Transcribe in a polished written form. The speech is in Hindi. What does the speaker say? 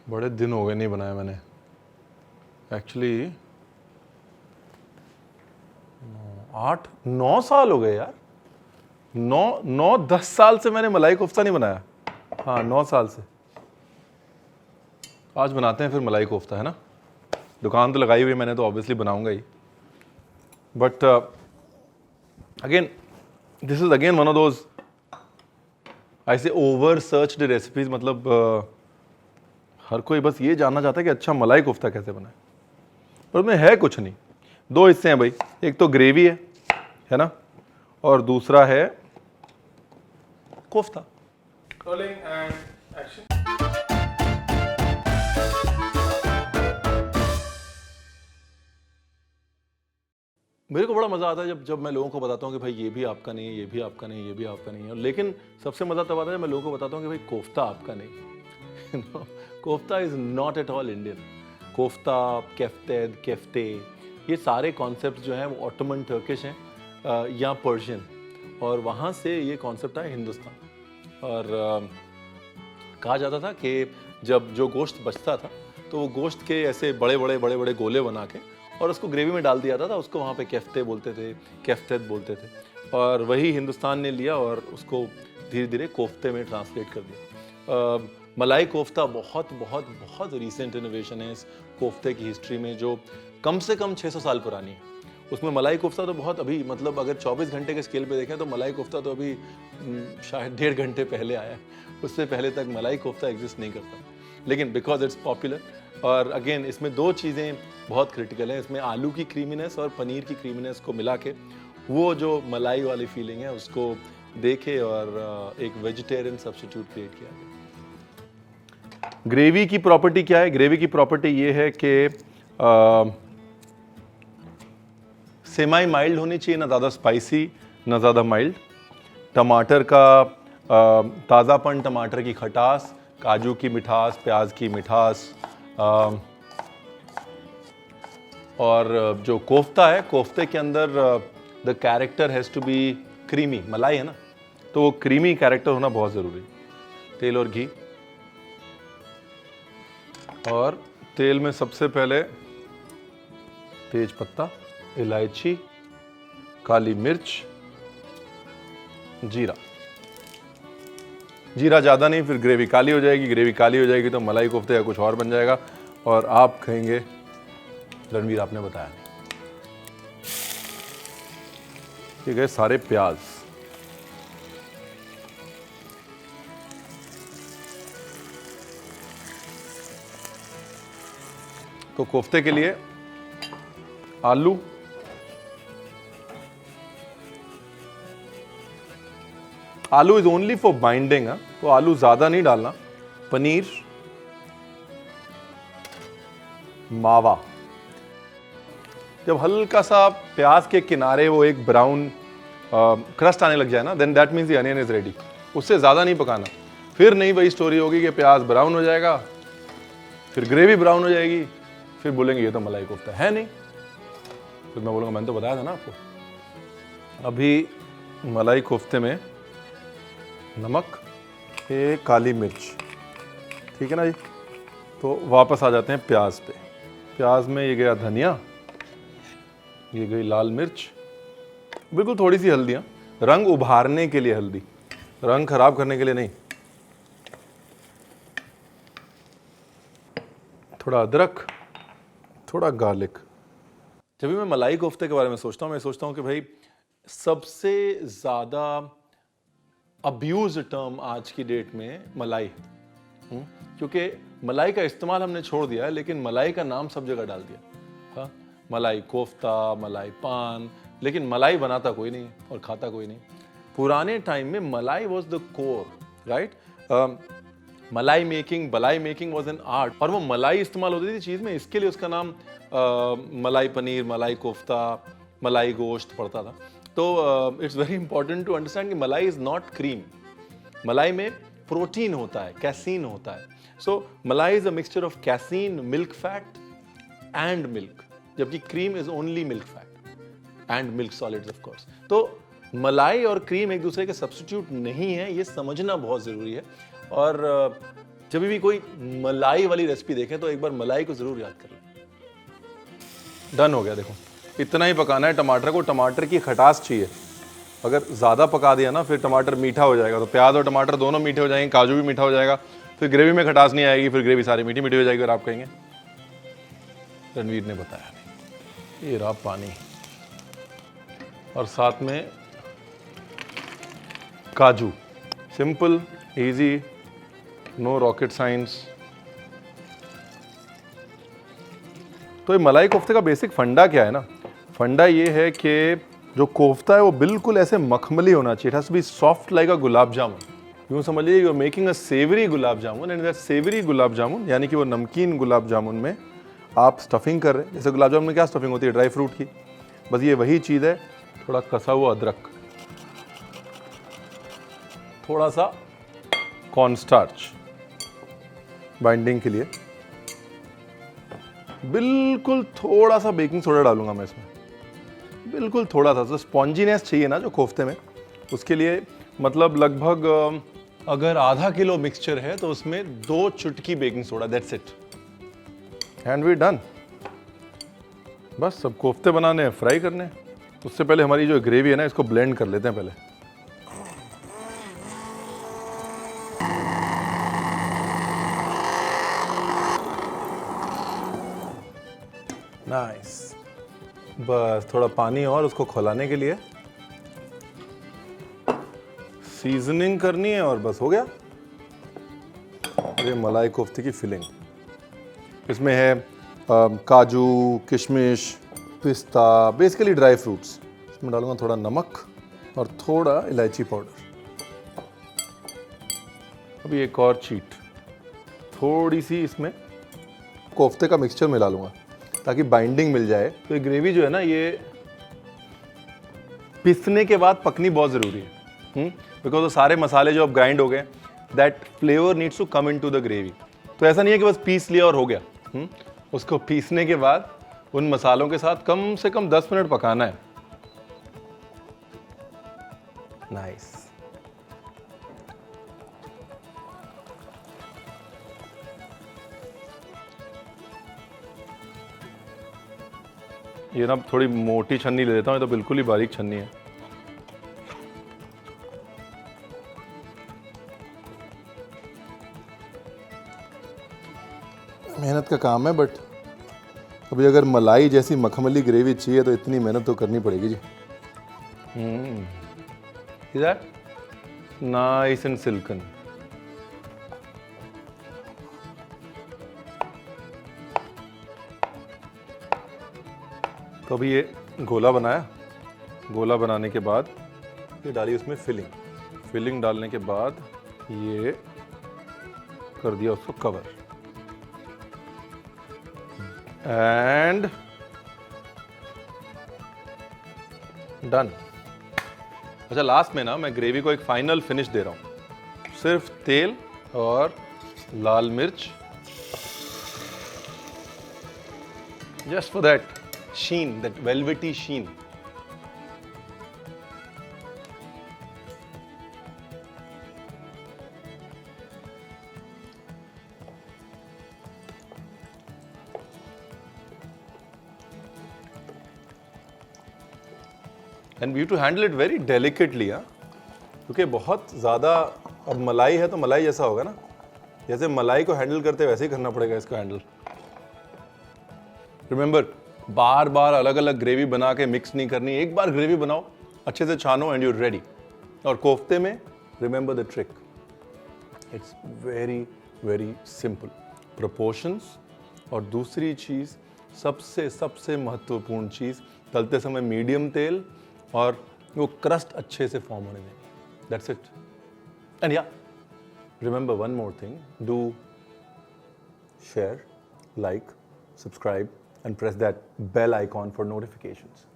बड़े दिन हो गए नहीं बनाया मैंने एक्चुअली। 8-9 साल हो गए यार। 9-10 साल से मैंने मलाई कोफ्ता नहीं बनाया। हाँ 9 साल से। आज बनाते हैं फिर मलाई कोफ्ता, है ना। दुकान तो लगाई हुई है मैंने, तो ऑब्वियसली बनाऊंगा ही। But again this is again one of those I say over searched recipes. मतलब हर कोई बस ये जानना चाहता है कि अच्छा मलाई कोफ्ता कैसे बनाए, पर उसमें है कुछ नहीं। 2 हिस्से हैं भाई, एक तो ग्रेवी है ना, और दूसरा है कोफ्ता। Rolling and action. मेरे को बड़ा मज़ा आता है जब मैं लोगों को बताता हूँ कि भाई ये भी आपका नहीं है, ये भी आपका नहीं है, ये भी आपका नहीं है। लेकिन सबसे मज़ा तब आता है जब मैं लोगों को बताता हूँ कि भाई कोफ्ता आपका नहीं। Kofta is not at all Indian. Kofta, केफ्तेद, केफ्ते, ये सारे कॉन्सेप्ट जो हैं वो ऑटोमन टर्किश हैं या पर्शियन, और वहाँ से ये कॉन्सेप्ट आया हिंदुस्तान। और कहा जाता था कि जब जो गोश्त बचता था तो वो गोश्त के ऐसे बड़े बड़े गोले बना के और उसको ग्रेवी में डाल दिया था। उसको वहाँ पे केफ्ते बोलते थे, केफ्तेद बोलते थे, और वही हिंदुस्तान ने लिया और उसको धीरे धीरे कोफ्ते में ट्रांसलेट कर दिया। मलाई कोफ्ता बहुत बहुत बहुत रीसेंट इनोवेशन है इस कोफ्ते की हिस्ट्री में, जो कम से कम 600 साल पुरानी है। उसमें मलाई कोफ्ता तो बहुत अभी, मतलब अगर 24 घंटे के स्केल पे देखें तो मलाई कोफ्ता तो अभी शायद 1.5 घंटे पहले आया है। उससे पहले तक मलाई कोफ्ता एग्जिस्ट नहीं करता, लेकिन बिकॉज इट्स पॉपुलर। और अगेन इसमें 2 चीज़ें बहुत क्रिटिकल हैं। इसमें आलू की क्रीमीनेस और पनीर की क्रीमीनेस को मिला के वो जो मलाई वाली फीलिंग है उसको देखे और एक वेजिटेरियन सब्स्टिट्यूट क्रिएट किया गया। ग्रेवी की प्रॉपर्टी क्या है? ग्रेवी की प्रॉपर्टी ये है कि सेमाई माइल्ड होनी चाहिए, ना ज़्यादा स्पाइसी ना ज़्यादा माइल्ड। टमाटर का ताज़ापन, टमाटर की खटास, काजू की मिठास, प्याज की मिठास, और जो कोफ्ता है, कोफ्ते के अंदर the character has to be creamy. मलाई है ना, तो वो क्रीमी कैरेक्टर होना बहुत ज़रूरी है। तेल और घी, और तेल में सबसे पहले तेज पत्ता, इलायची, काली मिर्च, जीरा। जीरा ज़्यादा नहीं, फिर ग्रेवी काली हो जाएगी। ग्रेवी काली हो जाएगी तो मलाई कोफ्ते या कुछ और बन जाएगा, और आप कहेंगे रणवीर आपने बताया नहीं। ठीक है, सारे प्याज, तो कोफ्ते के लिए आलू, आलू इज ओनली फॉर बाइंडिंग, तो आलू ज्यादा नहीं डालना। पनीर, मावा। जब हल्का सा प्याज के किनारे वो एक ब्राउन क्रस्ट आने लग जाए ना, then that means the onion is ready. उससे ज्यादा नहीं पकाना, फिर नहीं वही स्टोरी होगी कि प्याज ब्राउन हो जाएगा, फिर ग्रेवी ब्राउन हो जाएगी, फिर बोलेंगे ये तो मलाई कोफ्ता है नहीं। फिर मैं बोलूँगा मैंने तो बताया था ना आपको। अभी मलाई कोफ्ते में नमक, एक काली मिर्च, ठीक है ना जी। तो वापस आ जाते हैं प्याज पे। प्याज में ये गया धनिया, ये गई लाल मिर्च, बिल्कुल थोड़ी सी हल्दियाँ, रंग उभारने के लिए हल्दी, रंग खराब करने के लिए नहीं। थोड़ा अदरक, थोड़ा गार्लिक। जब भी मैं मलाई कोफ्ते के बारे में सोचता हूँ, मैं सोचता हूँ कि भाई सबसे ज़्यादा अब्यूज टर्म आज की डेट में मलाई, क्योंकि मलाई का इस्तेमाल हमने छोड़ दिया है, लेकिन मलाई का नाम सब जगह डाल दिया। हाँ, मलाई कोफ्ता, मलाई पान, लेकिन मलाई बनाता कोई नहीं और खाता कोई नहीं। पुराने टाइम में मलाई वॉज द कोर, राइट। मलाई मेकिंग, बलाई मेकिंग वॉज एन आर्ट, और वो मलाई इस्तेमाल होती थी चीज़ में, इसके लिए उसका नाम मलाई पनीर, मलाई कोफ्ता, मलाई गोश्त पड़ता था। तो it's very important to understand कि मलाई इज नॉट क्रीम। मलाई में प्रोटीन होता है, कैसीन होता है। So malai is a mixture of casein, milk fat and milk, जबकि cream is only milk fat and milk solids of course. तो मलाई और क्रीम एक दूसरे के सब्स्टिट्यूट नहीं है, ये समझना बहुत जरूरी है। और जब भी कोई मलाई वाली रेसिपी देखें तो एक बार मलाई को जरूर याद कर लें। डन हो गया। देखो इतना ही पकाना है टमाटर को। टमाटर की खटास चाहिए। अगर ज़्यादा पका दिया ना फिर टमाटर मीठा हो जाएगा, तो प्याज और टमाटर दोनों मीठे हो जाएंगे, काजू भी मीठा हो जाएगा, फिर ग्रेवी में खटास नहीं आएगी, फिर ग्रेवी सारी मीठी मीठी हो जाएगी और आप कहेंगे रणवीर ने बताया नहीं। ये रहा पानी और साथ में काजू। Simple, easy, no rocket science. तो ये मलाई कोफ्ते का बेसिक फंडा क्या है ना, फंडा ये है कि जो कोफ्ता है वो बिल्कुल ऐसे मखमली होना चाहिए। It has to be soft like a gulab jamun. यूँ समझिए you are making a savoury gulab jamun, and that savoury gulab jamun यानी कि वो नमकीन गुलाब जामुन में आप स्टफिंग कर रहे हैं। जैसे गुलाब जामुन में क्या स्टफिंग होती है, ड्राई फ्रूट की, बस ये वही चीज़ है। थोड़ा कसा हुआ अदरक, थोड़ा सा कॉर्नस्टार्च बाइंडिंग के लिए, बिल्कुल थोड़ा सा बेकिंग सोडा डालूंगा मैं इसमें, बिल्कुल थोड़ा सा। तो स्पॉन्जीनेस चाहिए ना जो कोफ्ते में, उसके लिए मतलब लगभग अगर आधा किलो मिक्सचर है तो उसमें 2 चुटकी baking soda, that's it, and we done. बस सब कोफ्ते बनाने हैं, फ्राई करने हैं। उससे पहले हमारी जो ग्रेवी है ना इसको ब्लेंड कर लेते हैं पहले। नाइस। बस थोड़ा पानी और उसको खौलाने के लिए, सीजनिंग करनी है और बस हो गया। ये मलाई कोफ्ते की फिलिंग इसमें है काजू, किशमिश, पिस्ता, बेसिकली ड्राई फ्रूट्स। इसमें डालूंगा थोड़ा नमक और थोड़ा इलायची पाउडर। अभी एक और चीट, थोड़ी सी इसमें कोफ्ते का मिक्सचर मिला लूँगा ताकि बाइंडिंग मिल जाए। तो ये ग्रेवी जो है ना ये पिसने के बाद पकनी बहुत ज़रूरी है, बिकॉज वो सारे मसाले जो अब ग्राइंड हो गए, that flavour needs to come into the gravy. तो ऐसा नहीं है कि बस पीस लिया और हो गया। उसको पीसने के बाद उन मसालों के साथ कम से कम 10 मिनट पकाना है। नाइस। ये ना थोड़ी मोटी छन्नी ले लेता हूँ, ये तो बिल्कुल ही बारीक छन्नी है। मेहनत का काम है, बट अभी अगर मलाई जैसी मखमली ग्रेवी चाहिए तो इतनी मेहनत तो करनी पड़ेगी जी। Is that nice and silken? तो अभी ये गोला बनाया, गोला बनाने के बाद ये डाली उसमें फिलिंग डालने के बाद ये कर दिया उसको कवर, एंड डन। अच्छा लास्ट में ना मैं ग्रेवी को एक फाइनल फिनिश दे रहा हूँ, सिर्फ तेल और लाल मिर्च, just for that sheen, that velvety sheen. And we have to handle it very delicately, हाँ, क्योंकि बहुत ज़्यादा अब मलाई है तो मलाई जैसा होगा ना, जैसे मलाई को हैंडल करते वैसे ही करना पड़ेगा इसको हैंडल। रिमेंबर, बार बार अलग अलग ग्रेवी बना के मिक्स नहीं करनी, एक बार ग्रेवी बनाओ, अच्छे से छानो एंड यू रेडी। और कोफ्ते में remember the trick, it's very very simple, proportions. और दूसरी चीज़, सबसे महत्वपूर्ण चीज़, तलते समय मीडियम तेल और वो क्रस्ट अच्छे से फॉर्म होने दें, दैट्स इट। एंड या remember one more thing, do share, like, subscribe and press that bell icon for notifications.